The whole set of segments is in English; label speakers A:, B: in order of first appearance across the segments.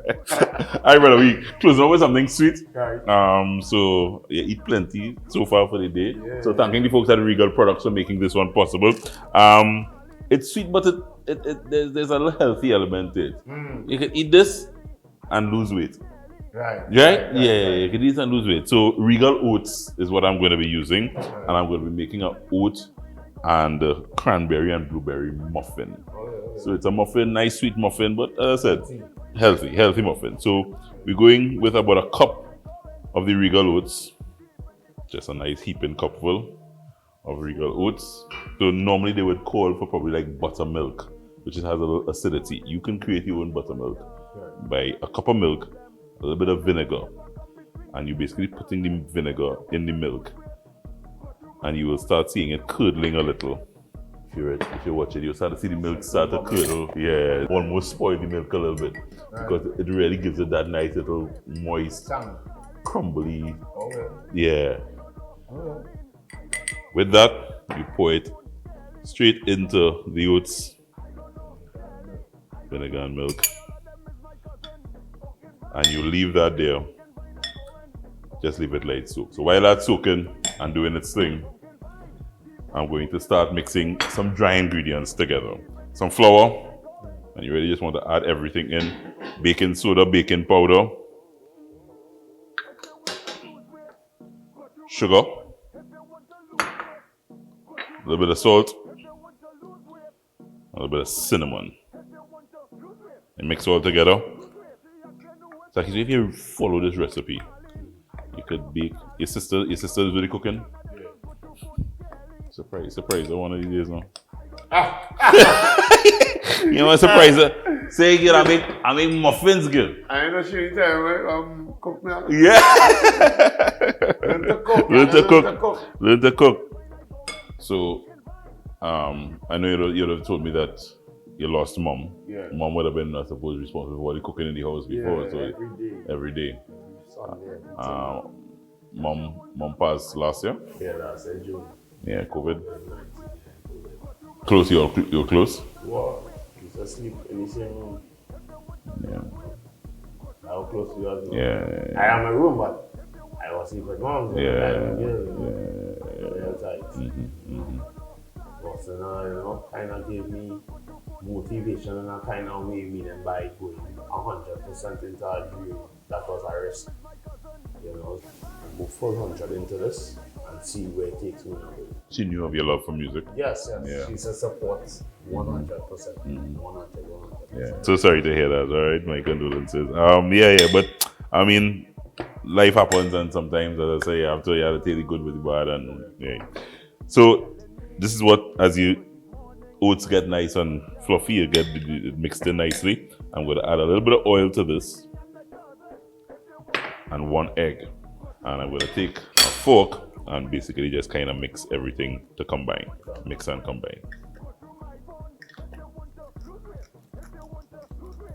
A: Alright, brother, we closing up with something sweet.
B: Right.
A: So yeah, eat plenty so far for the day.
B: Yeah.
A: So thanking the folks at Regal Products for making this one possible. It's sweet, but there's a little healthy element to it. You can eat this and lose weight.
B: Right.
A: Yeah, you can eat and lose weight. So Regal Oats is what I'm going to be using, and I'm going to be making an oat and cranberry and blueberry muffin. So it's a muffin, nice sweet muffin, but as I said, healthy muffin. So we're going with about a cup of the Regal Oats, just a nice heaping cupful of Regal Oats. So normally they would call for probably like buttermilk, which has a little acidity. You can create your own buttermilk by a cup of milk, a little bit of vinegar, and you basically putting the vinegar in the milk, and you will start seeing it curdling a little. If you're watching, you'll start to see the milk start to curdle. Yeah, almost spoil the milk a little bit because it really gives it that nice little moist, crumbly. Yeah. With that, you pour it straight into the oats, vinegar and milk, and you leave that there. Just leave it let it soak. So while that's soaking and doing its thing, I'm going to start mixing some dry ingredients together. Some flour, and you really just want to add everything in. Baking soda, baking powder, sugar, a little bit of salt, a little bit of cinnamon. And mix all together. So if you follow this recipe, you could bake. Your sister is really cooking. Surprise, one of these days now. You know what surprise her? Say girl, I make muffins, girl.
B: I ain't not sure you tell cook now.
A: Yeah. Learn to cook. So I know you'd have told me that you lost mom.
B: Yeah.
A: Mom would have been, I suppose, responsible for the cooking in the house before.
B: Yeah,
A: so every day.
B: Sunday.
A: Mom passed last year.
B: Yeah, last year June.
A: Yeah, COVID. Close, you're close?
B: Wow. He's asleep in the same room.
A: Yeah.
B: How close to you as well?
A: Yeah.
B: I am in my room, but I was sleeping with mom. So
A: Yeah.
B: Tight. But so now, kind of gave me motivation and kind of made me then by going 100% into a dream. That was a risk. Go full 100 into this and see where it takes me now.
A: She knew of your love for music.
B: Yes.
A: Yeah.
B: She's a support 100%. 100.
A: Yeah. So sorry to hear that. All right, my condolences. But I mean, life happens, and sometimes, as I say, you have to take the good with the bad, and yeah. So this is what, as you oats get nice and fluffy, you get it mixed in nicely. I'm going to add a little bit of oil to this and 1 egg, and I'm going to take a fork and basically just kind of mix everything to combine. Mix and combine.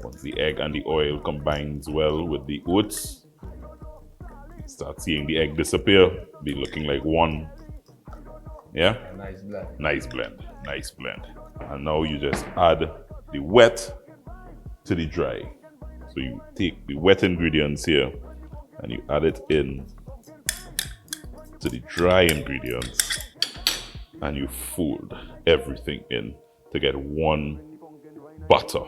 A: Once the egg and the oil combines well with the oats, you start seeing the egg disappear, be looking like one. Yeah? Nice blend. And now you just add the wet to the dry. So you take the wet ingredients here and you add it in to the dry ingredients, and you fold everything in to get one butter.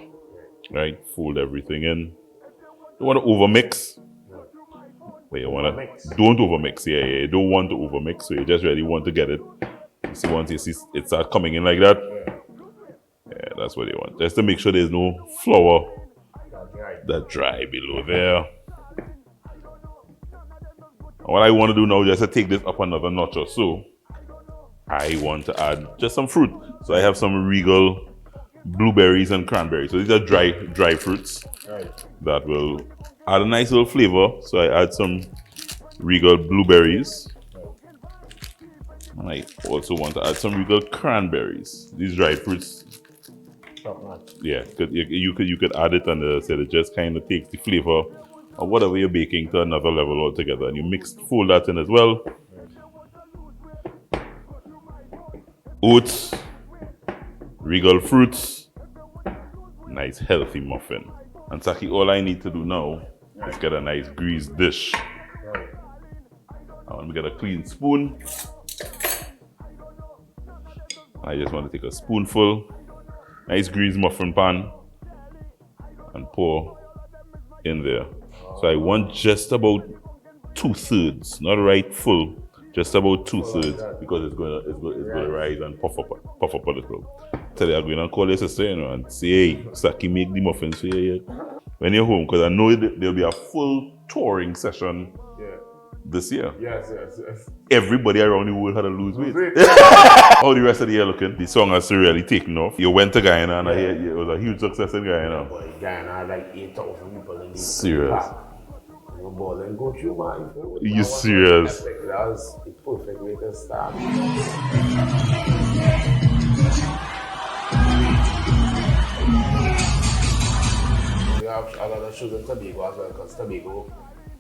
A: Right? Fold everything in. You want to overmix. But you want to don't overmix. Yeah. You don't want to overmix. So you just really want to get it. You see, once you see it start coming in like that. Yeah, that's what you want. Just to make sure there's no flour that dry below there. And what I want to do now is just to take this up another notch or so. I want to add just some fruit. So I have some Regal blueberries and cranberries. So these are dry fruits that will add a nice little flavor. So I add some Regal blueberries. And I also want to add some Regal cranberries. These dry fruits. Yeah, you could add it, and it just kind of takes the flavor of whatever you're baking to another level altogether. And you fold that in as well. Oats, Regal fruits, nice healthy muffin. And Sackie, all I need to do now is get a nice greased dish.
B: Right.
A: I want to get a clean spoon. I just want to take a spoonful, nice greased muffin pan, and pour in there. So I want just about 2/3, not right full, just about 2/3, because it's gonna rise and puff up a little. Tell you, I'm going to call your sister, you know, and say, hey, Sackie, make the muffins for you when you're home, because I know there'll be a full touring session this year.
B: Yes.
A: Everybody around the world had to lose weight. How the rest of the year looking? The song has really taken off. You went to Guyana and I hear it was a huge success in Guyana.
B: Boy, Guyana had like 8,000 people in the
A: Serious.
B: park. No ball and go through, man.
A: You serious?
B: That was the perfect way to start. We have a lot of shows in Tobago as well, because Tobago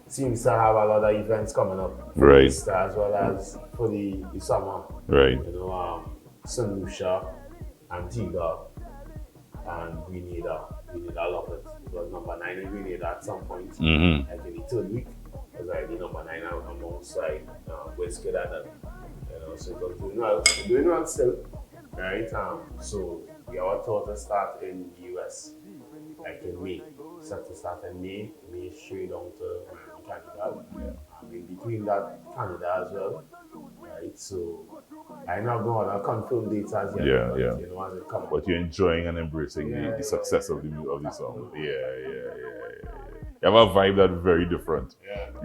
B: seems to have a lot of events coming up.
A: Right.
B: Easter as well as for the summer.
A: Right.
B: You know, St. Lucia, Antigua, and Grenada. Grenada love it. It was number 9 in Grenada at some point.
A: Mm-hmm.
B: Like in the third week, it was already number 9 alongside Whiskey and you know, so it was doing well still. Right? So we are taught to start in the US, like in May. Set to start in May straight down to Canada. In between that, Canada as well. Right? So I not going to confirm dates as yet. But, you know, as it comes.
A: But you're enjoying and embracing the success of the song. Yeah. You have a vibe that's very different.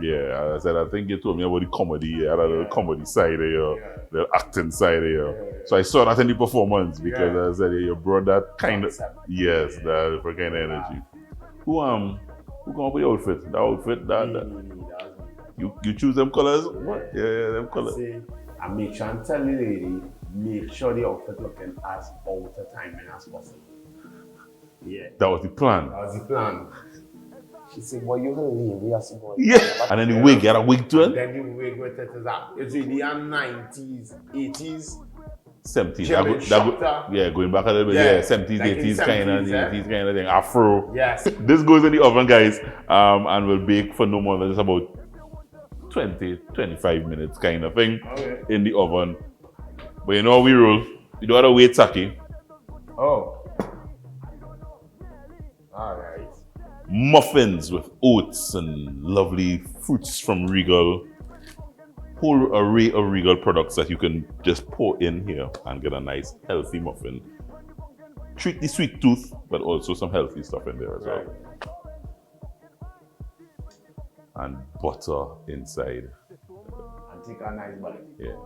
A: Yeah, as I said, I think you told me about the comedy, the comedy side of you, the acting side of you. So I saw that in the performance because I said you brought that kind of, that different kind of energy. Who come up with the outfit? The outfit that you choose them colors? Yeah, them colors.
B: I make sure and tell the lady, make sure the outfit looking as out of timing as possible. Yeah.
A: That was the plan.
B: She said, boy, you're going to leave me as a boy.
A: Yeah. And then the wig, you had a wig to it?
B: And then the wig with it is it's really a 90s, 80s.
A: 70s. Going back a little bit. 70s, like 80s kind of thing. Afro.
B: Yes.
A: This goes in the oven, guys, and will bake for no more than just about 20-25 minutes kind of thing in the oven. But you know how we roll. You don't have to wait, Sackie.
B: Oh. Alright.
A: Muffins with oats and lovely fruits from Regal. Whole array of Regal products that you can just pour in here and get a nice healthy muffin. Treat the sweet tooth, but also some healthy stuff in there as well. And butter inside.
B: And take a nice bite.
A: Yeah.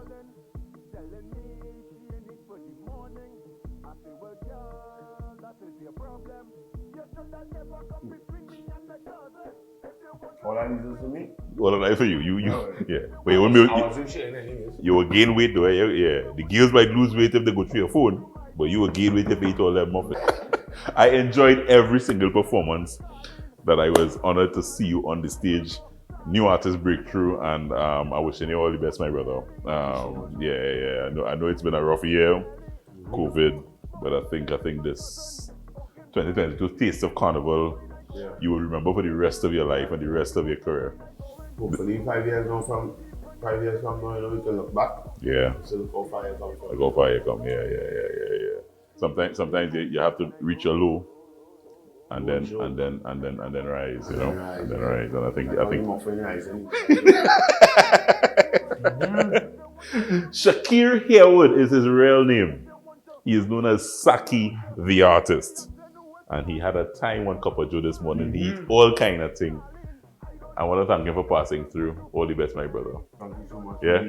B: All I need is for me?
A: All I need for you. Yeah. But you won't be. You will gain weight though. Yeah. The girls might lose weight if they go through your phone, but you will gain weight if you eat all that muffins. I enjoyed every single performance that I was honored to see you on the stage. New artist breakthrough, and I wishing you all the best, my brother. I know it's been a rough year, COVID, but I think this 2022 Taste of Carnival, you will remember for the rest of your life and the rest of your career.
B: Hopefully 5 years from now, you know, we can look back.
A: Yeah.
B: So look how far you come from.
A: Look how far you come. Yeah. Sometimes you have to reach a low. And then rise, you know, and then rise. And I think Shakir Harewood is his real name. He is known as Sackie the artist, and he had a time on Cup of Joe this morning. He eat all kind of thing. I want to thank him for passing through. All the best, my brother.
B: Thank you so much.
A: Yeah.